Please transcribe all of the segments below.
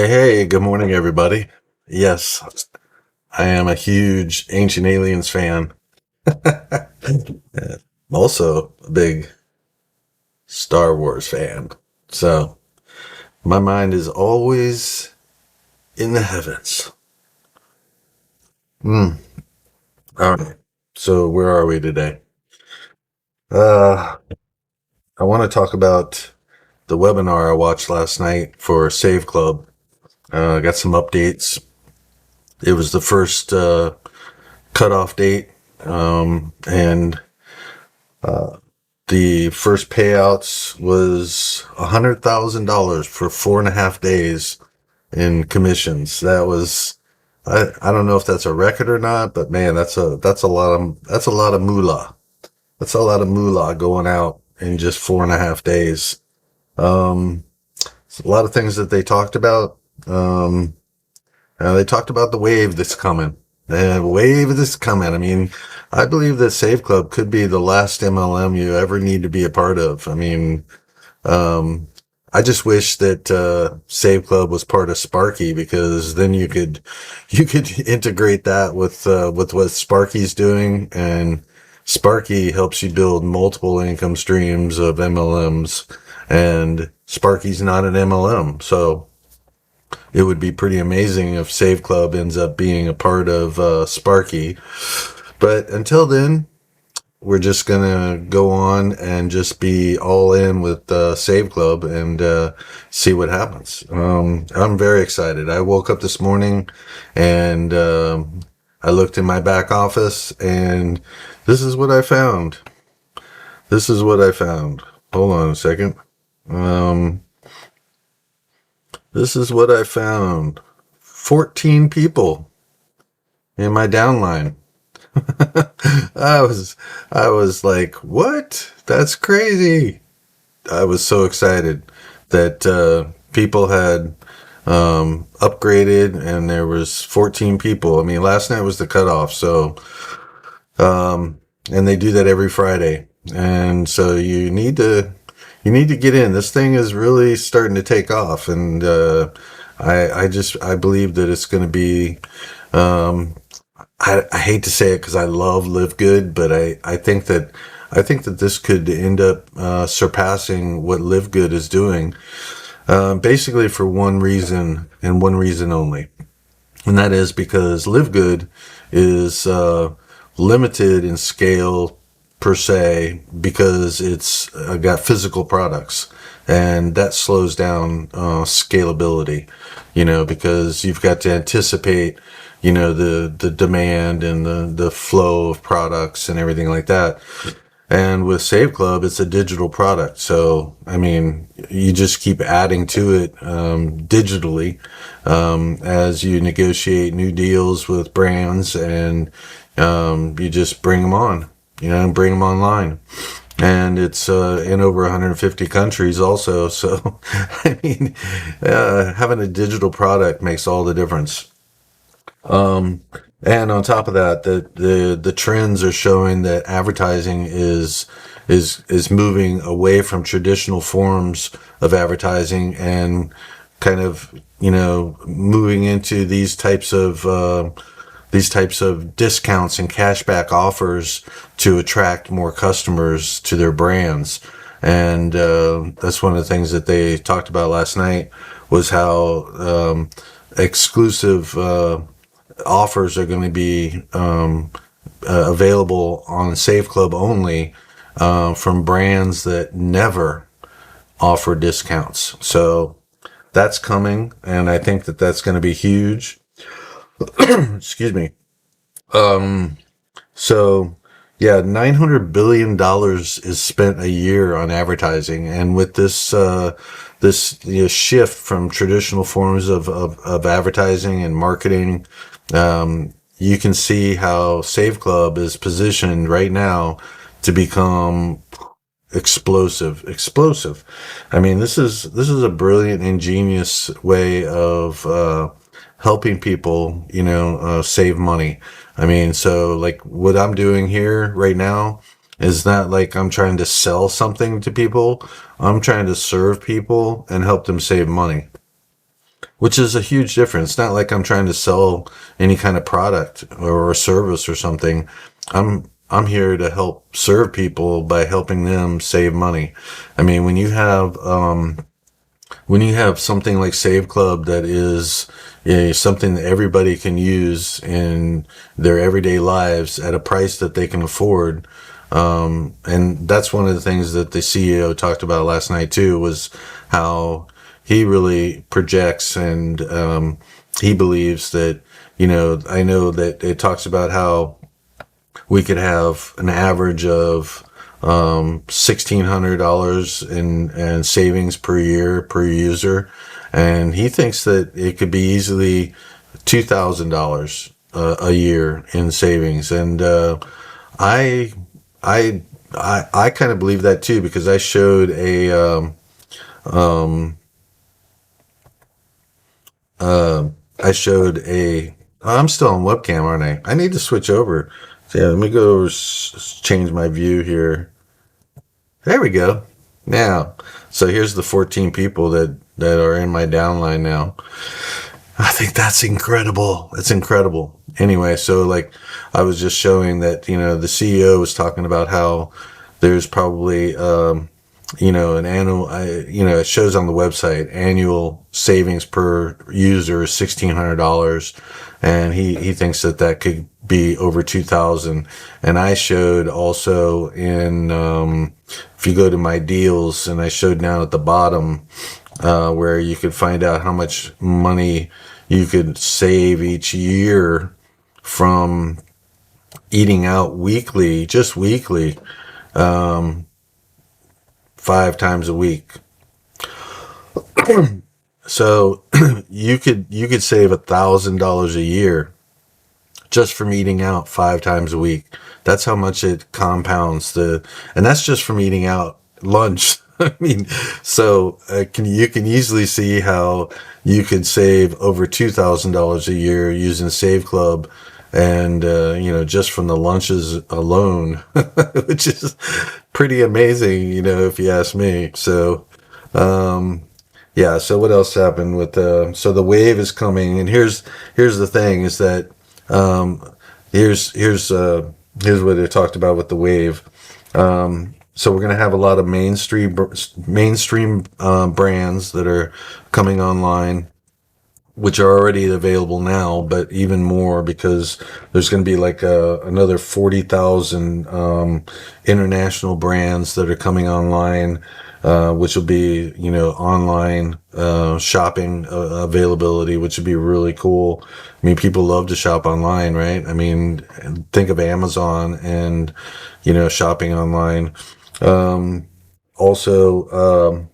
Hey, good morning, everybody. Yes, I am a huge Ancient Aliens fan. I'm also a big Star Wars fan. So my mind is always in the heavens. Hmm. All right. So where are we today? Uh, I want to talk about the webinar I watched last night for Save Club. Got some updates. It was the first cutoff date, and the first payouts was $100,000 for 4.5 days in commissions. That was, I don't know if that's a record or not, but man, that's a lot of moolah. That's a lot of moolah going out in just 4.5 days. Um, it's a lot of things that they talked about. Um, they talked about the wave that's coming. The wave that's coming. I mean, I believe that Save Club could be the last MLM you ever need to be a part of. I mean, um, I just wish that Save Club was part of Sparky, because then you could integrate that with what Sparky's doing, and Sparky helps you build multiple income streams of MLMs, and Sparky's not an MLM, so it would be pretty amazing if Save Club ends up being a part of Sparky. But until then, we're just gonna go on and just be all in with Save Club and see what happens. I'm very excited. I woke up this morning and I looked in my back office, and this is what I found. This is what I found. Hold on a second. Um, this is what I found. 14 people in my downline. I was I was like, what? That's crazy. I was so excited that people had upgraded, and there was 14 people. I mean, last night was the cutoff, so and they do that every Friday. And so you need to get in. This thing is really starting to take off, and I believe that it's going to be um, I hate to say it because I love LiveGood, but I think that this could end up surpassing what LiveGood is doing, basically for one reason and one reason only, and that is because LiveGood is limited in scale per se, because it's got physical products, and that slows down scalability, because you've got to anticipate the demand and the flow of products and everything like that. And with Save Club, it's a digital product, so I mean, you just keep adding to it digitally, as you negotiate new deals with brands, and you just bring them on, bring them online. And it's in over 150 countries also. So, I mean, having a digital product makes all the difference. Um, and on top of that, the trends are showing that advertising is moving away from traditional forms of advertising, and kind of moving into these types of discounts and cashback offers to attract more customers to their brands. And that's one of the things that they talked about last night, was how exclusive offers are going to be available on Save Club only, from brands that never offer discounts. So that's coming, and I think that that's going to be huge. Excuse me. Um, so yeah, $900 billion is spent a year on advertising, and with this shift from traditional forms of advertising and marketing, you can see how Save Club is positioned right now to become explosive. I mean, this is a brilliant, ingenious way of helping people, save money. I mean, so like what I'm doing here right now is not like I'm trying to sell something to people. I'm trying to serve people and help them save money. which is a huge difference. It's not like I'm trying to sell any kind of product or a service or something. I'm here to help serve people by helping them save money. I mean, when you have something like Save Club that is, something that everybody can use in their everyday lives at a price that they can afford, and that's one of the things that the CEO talked about last night too, was how he really projects, and he believes that, I know that it talks about how we could have an average of $1,600 in savings per year per user, and he thinks that it could be easily $2,000 a year in savings. And I I I kind of believe that too, because I showed um, I showed a. I'm still on webcam, aren't I? I need to switch over. So yeah, let me go change my view here. There we go. Now, so here's the 14 people that are in my downline now. I think that's incredible. It's incredible. Anyway, so like I was just showing that, the CEO was talking about how there's probably, an annual, it shows on the website, annual savings per user is $1,600. And he thinks that could be over 2,000. And I showed also if you go to my deals, and I showed down at the bottom, where you could find out how much money you could save each year from eating out weekly, just weekly, 5 times a week. So you could save $1,000 a year just from eating out 5 times a week. That's how much it compounds, and that's just from eating out lunch. I mean, so you can easily see how you could save over $2,000 a year using Save Club, and just from the lunches alone, which is pretty amazing, if you ask me. So, yeah. So what else happened with so the wave is coming, and here's the thing is that here's what they talked about with the wave. So we're going to have a lot of mainstream brands that are coming online, which are already available now, but even more, because there's going to be like another 40,000 international brands that are coming online, which will be, online shopping availability, which would be really cool. I mean, people love to shop online, right? I mean, think of Amazon and, shopping online. Also,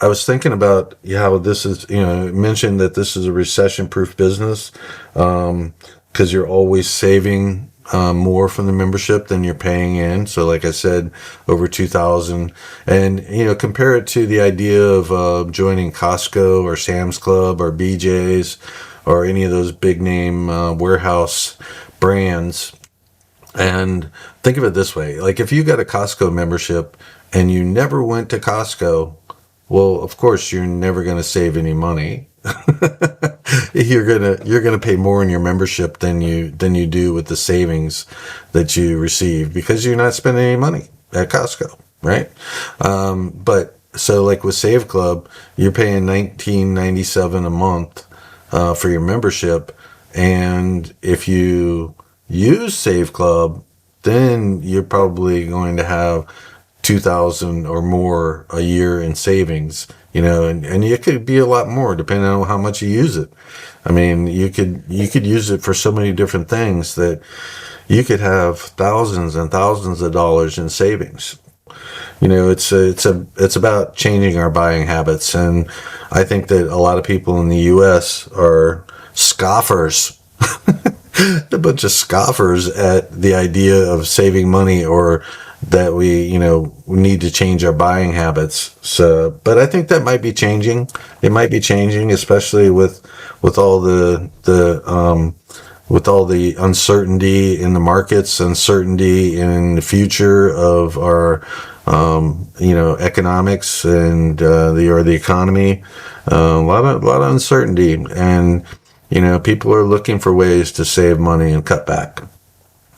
I was thinking about how this is, mentioned that this is a recession-proof business, because you're always saving more from the membership than you're paying in. So like I said, over 2,000, and, compare it to the idea of joining Costco or Sam's Club or BJ's or any of those big name warehouse brands. And think of it this way, like if you got a Costco membership and you never went to Costco, well, of course you're never going to save any money. You're gonna pay more in your membership than you do with the savings that you receive, because you're not spending any money at Costco, right? But so like with Save Club, you're paying $19.97 a month for your membership, and if you use Save Club, then you're probably going to have 2,000 or more a year in savings, and it could be a lot more depending on how much you use it. I mean, you could use it for so many different things that you could have thousands and thousands of dollars in savings. It's about changing our buying habits, and I think that a lot of people in the U.S. are scoffers. A bunch of scoffers at the idea of saving money, or that we need to change our buying habits. So, but I think that might be changing. It might be changing, especially with all the uncertainty in the markets, uncertainty in the future of our economics and the economy. lot of uncertainty, and people are looking for ways to save money and cut back.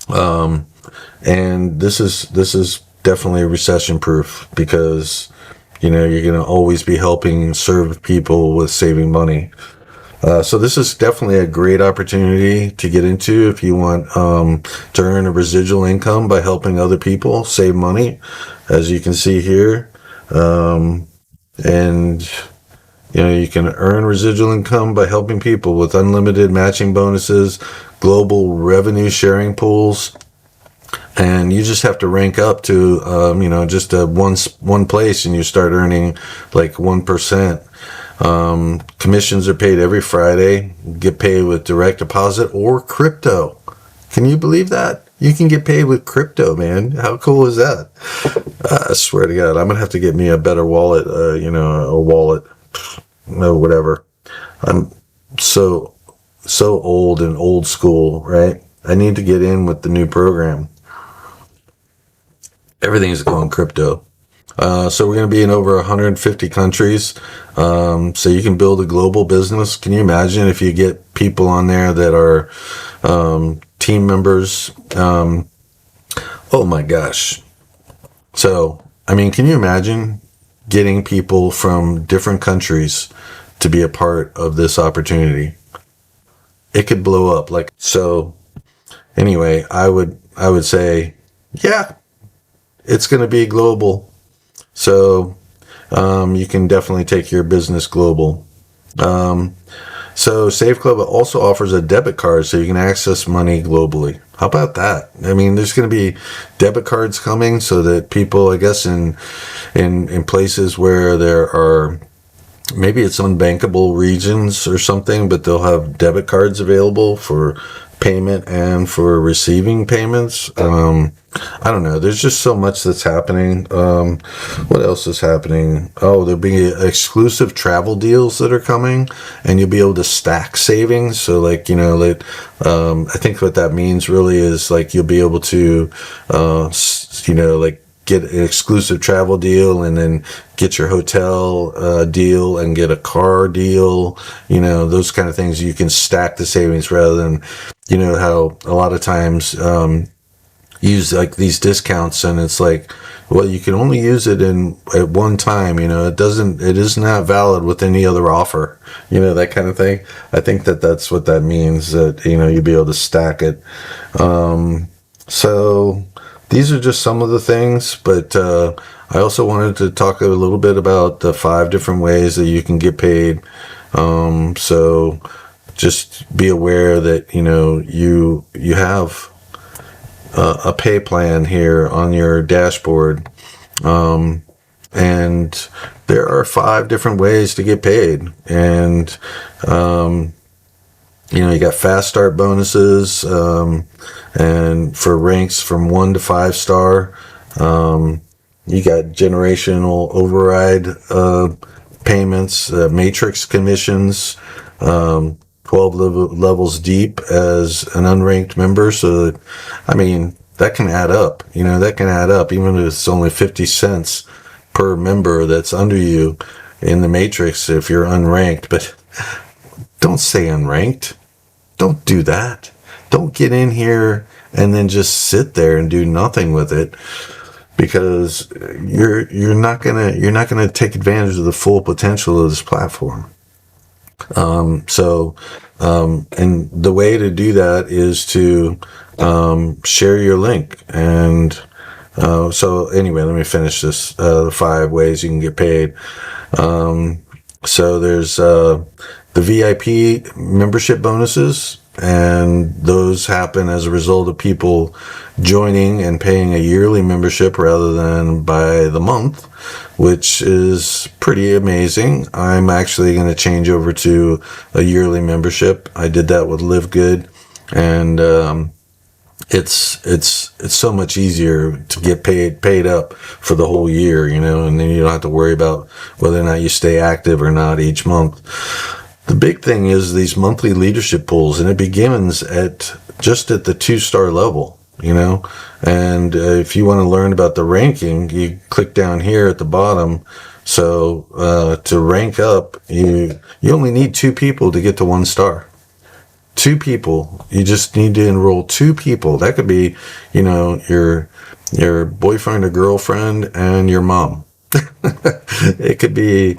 And this is definitely recession proof, because you're going to always be helping serve people with saving money. So this is definitely a great opportunity to get into if you want to earn a residual income by helping other people save money, as you can see here. And you can earn residual income by helping people with unlimited matching bonuses, global revenue sharing pools, and you just have to rank up to just one place, and you start earning like 1%. Commissions are paid every Friday. Get paid with direct deposit or crypto. Can you believe that? You can get paid with crypto, man. How cool is that? I swear to God, I'm gonna have to get me a better wallet. A wallet, whatever. I'm so old and old school, right? I need to get in with the new program. Everything's going crypto. So we're going to be in over 150 countries. So you can build a global business. Can you imagine if you get people on there that are team members? Oh my gosh. So, can you imagine getting people from different countries to be a part of this opportunity? It could blow up. So anyway, I would say, yeah, it's going to be global. So you can definitely take your business global. So Save Club also offers a debit card so you can access money globally. How about that? There's going to be debit cards coming so that people, I guess, in places where there are, maybe it's unbankable regions or something, but they'll have debit cards available for payment and for receiving payments. I don't know. There's just so much that's happening. What else is happening? Oh, there'll be exclusive travel deals that are coming, and you'll be able to stack savings. So I think what that means really is you'll be able to, get an exclusive travel deal, and then get your hotel deal, and get a car deal, those kind of things. You can stack the savings rather than, how a lot of times use these discounts, and it's well, you can only use it at one time. It is not valid with any other offer, that kind of thing. I think that's what that means, that you'll be able to stack it. So these are just some of the things, but I also wanted to talk a little bit about the 5 different ways that you can get paid. So just be aware that you have a pay plan here on your dashboard, and there are 5 different ways to get paid. And you got fast start bonuses, and for ranks from 1 to 5 star. You got generational override payments, matrix commissions, 12 levels deep as an unranked member. So that can add up. That can add up, even if it's only 50 cents per member that's under you in the matrix if you're unranked. But don't say unranked. Don't do that. Don't get in here and then just sit there and do nothing with it, because you're not gonna take advantage of the full potential of this platform. And the way to do that is to share your link. And so anyway, let me finish this. The 5 ways you can get paid. So there's the VIP membership bonuses, and those happen as a result of people joining and paying a yearly membership rather than by the month, which is pretty amazing. I'm actually going to change over to a yearly membership. I did that with LiveGood, and it's so much easier to get paid up for the whole year, and then you don't have to worry about whether or not you stay active or not each month. The big thing is these monthly leadership pools, and it begins at the 2-star level, and if you want to learn about the ranking, you click down here at the bottom So to rank up, you only need 2 people to get to 1 star. 2 people. You just need to enroll 2 people. That could be, your boyfriend or girlfriend and your mom. It could be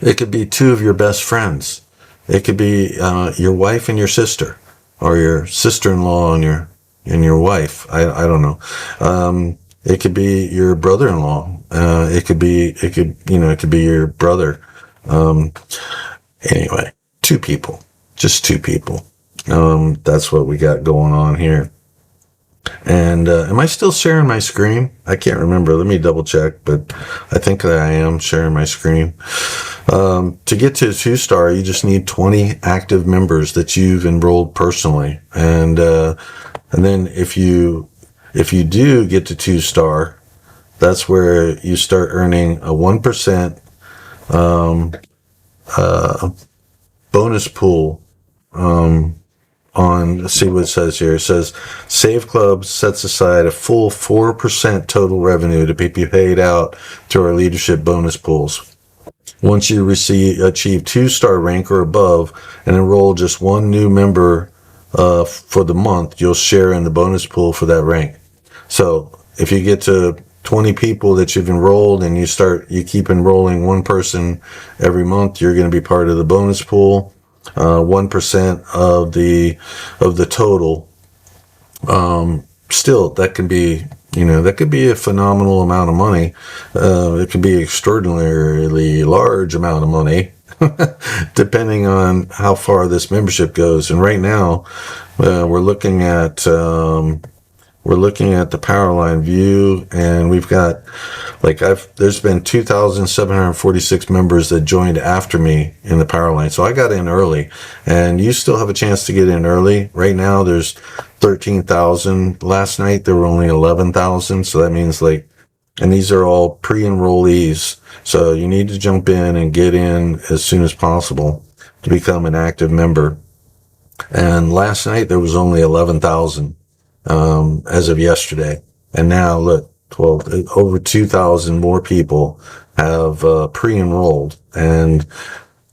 2 of your best friends. It could be your wife and your sister, or your sister-in-law and your wife. I don't know. It could be your brother-in-law. It could be your brother. Anyway, 2 people, just 2 people. That's what we got going on here. And am I still sharing my screen? I can't remember. Let me double check, but I think that I am sharing my screen. To get to 2-star, you just need 20 active members that you've enrolled personally, and then if you do get to 2-star, that's where you start earning a 1% bonus pool. Let's see what it says here. It says Save Club sets aside a full 4% total revenue to be paid out to our leadership bonus pools. Once you achieve 2-star rank or above and enroll just 1 new member for the month, you'll share in the bonus pool for that rank. So if you get to 20 people that you've enrolled and you keep enrolling 1 person every month, you're going to be part of the bonus pool. 1% of the total. Still, that can be a phenomenal amount of money. It can be an extraordinarily large amount of money, depending on how far this membership goes. And right now, we're looking at the Powerline view, and we've got, there's been 2,746 members that joined after me in the Powerline. So I got in early, and you still have a chance to get in early. Right now, there's 13,000. Last night, there were only 11,000. So that means and these are all pre-enrollees. So you need to jump in and get in as soon as possible to become an active member. And last night, there was only 11,000. As of yesterday. And now look, over 2,000 more people have pre-enrolled. And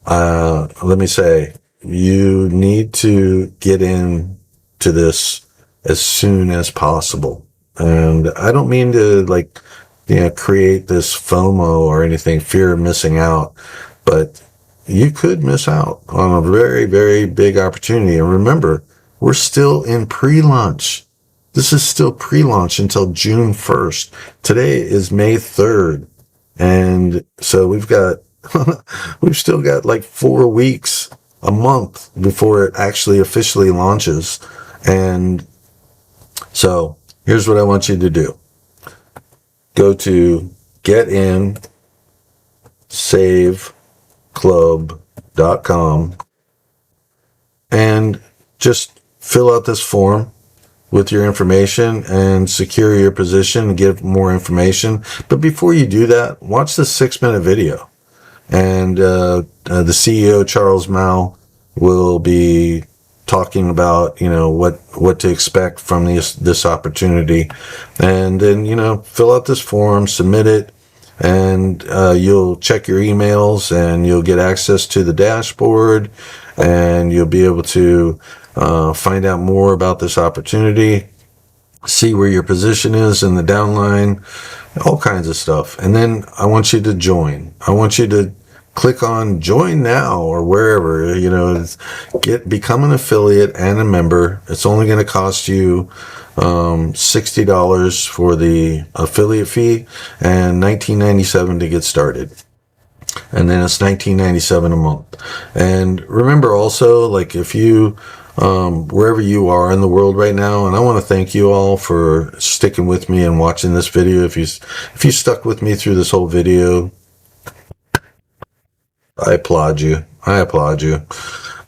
let me say, you need to get into this as soon as possible. And I don't mean to create this FOMO or anything, fear of missing out, but you could miss out on a very, very big opportunity. And remember, we're still in pre-launch. This is still pre-launch until June 1st. Today is May 3rd. And so we've still got 4 weeks, a month before it actually officially launches. And so here's what I want you to do. Go to getinsaveclub.com and just fill out this form with your information and secure your position and give more information. But before you do that, watch this 6-minute video. And the CEO, Charles Mao, will be talking about, what to expect from this opportunity. And then, fill out this form, submit it, and you'll check your emails and you'll get access to the dashboard, and you'll be able to find out more about this opportunity, see where your position is in the downline, all kinds of stuff. And then I want you to join. I want you to click on join now or wherever, become an affiliate and a member. It's only going to cost you $60 for the affiliate fee and $19.97 to get started. And then it's $19.97 a month. And remember also, if you wherever you are in the world right now, and I want to thank you all for sticking with me and watching this video. If you stuck with me through this whole video, I applaud you.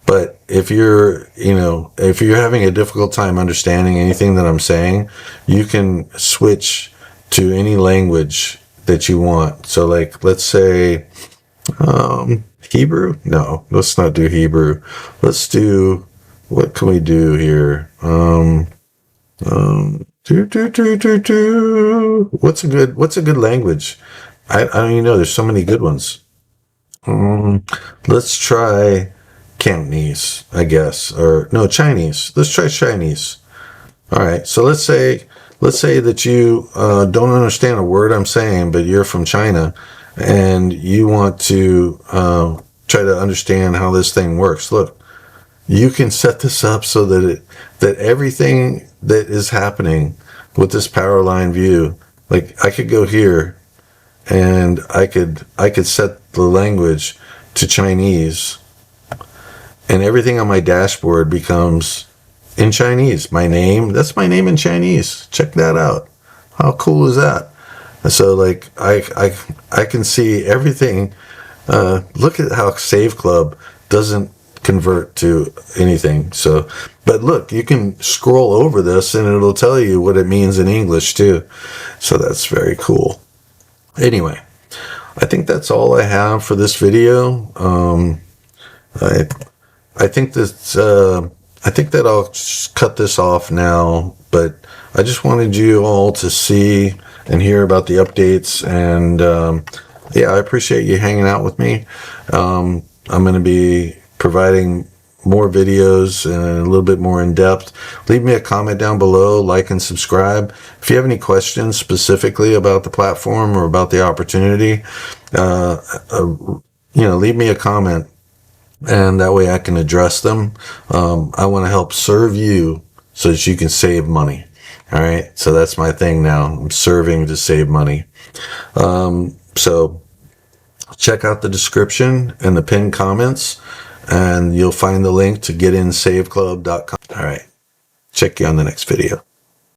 But if you're having a difficult time understanding anything that I'm saying, you can switch to any language that you want. So let's say Hebrew? No, let's not do Hebrew. Let's do, what can we do here? What's a good language I don't even know. There's so many good ones. Let's try Cantonese, I guess, or no, Chinese. Let's try Chinese. All right. So let's say that you don't understand a word I'm saying, but you're from China, and you want to try to understand how this thing works. Look, you can set this up so that everything that is happening with this power line view, like I could go here and I could set the language to Chinese, and everything on my dashboard becomes in Chinese. My name, that's my name in Chinese. Check that out. How cool is that? So like I can see everything. Look at how Save Club doesn't convert to anything. So, but look, you can scroll over this and it'll tell you what it means in English too. So that's very cool. Anyway, I think that's all I have for this video. I think that I'll just cut this off now, but I just wanted you all to see and hear about the updates, and yeah, I appreciate you hanging out with me. I'm going to be providing more videos and a little bit more in depth. Leave me a comment down below, like and subscribe. If you have any questions specifically about the platform or about the opportunity, leave me a comment, and that way I can address them. I want to help serve you so that you can save money. All right. So that's my thing now. I'm serving to save money. So check out the description and the pinned comments, and you'll find the link to getinsaveclub.com. All right. Check you on the next video.